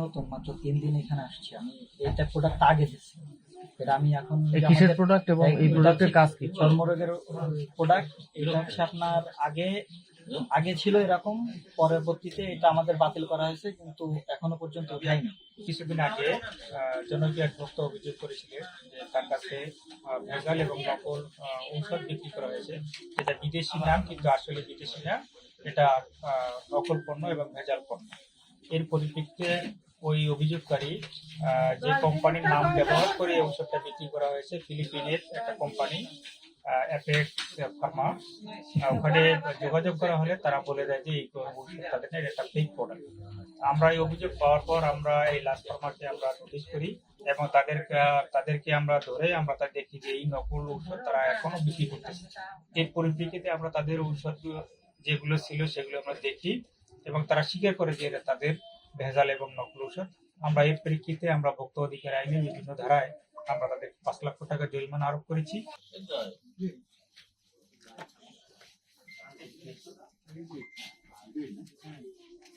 নতুন মাত্র 3 দিন এখানে আসছি আমি। এটা প্রোডাক্ট আগে দিচ্ছি, আমি এখন কিসের প্রোডাক্ট এবং এই প্রোডাক্টের কাজ কি? চর্মরোগের প্রোডাক্ট। এটা হচ্ছে আপনার আগে ছিল এরকম, পরবর্তীতে এটা আমাদের বাতিল করা হয়েছে, কিন্তু এখনো পর্যন্ত উঠায়নি। কিছুদিন আগে জনপ্রিয় এক ভক্ত অভিযোগ করেছিলেন যে তার কাছে ভেজাল এবং নকল ঔষধ বিক্রি করা হয়েছে, যেটা বিদেশি নাম কিন্তু আসলে বিদেশি না, এটা নকল পণ্য এবং ভেজাল পণ্য। এর পরিপ্রেক্ষিতে ওই অভিযোগকারী যে কোম্পানির নাম ব্যবহার করে ঔষধটা বিক্রি করা হয়েছে, ফিলিপিনের একটা কোম্পানি অ্যাপেক্স ফার্মা, ওখানে যোগাযোগ করা হলে তারা বলে দেয় যে এই ঔষধ তাদের একটা ফেক প্রোডাক্ট। আমরা এই অভিযোগ পাওয়ার পর আমরা এই লাস্ট ফার্মাকে আমরা নোটিশ করি এবং তাদেরকে আমরা ধরে আমরা তা দেখি যে এই নকল ঔষধ তারা এখনো বিক্রি করতেছে। এর পরিপ্রেক্ষিতে আমরা তাদের ঔষধ যেগুলো ছিল সেগুলো আমরা দেখি এবং তারা স্বীকার করে যে তাদের ভেজাল এবং নকল ঔষধ। আমরা এর প্রেক্ষিতে আমরা ভোক্তা অধিকার আইনে বিভিন্ন ধারায় আমরা তাদের 5 লক্ষ টাকা জরিমানা আরোপ করেছি।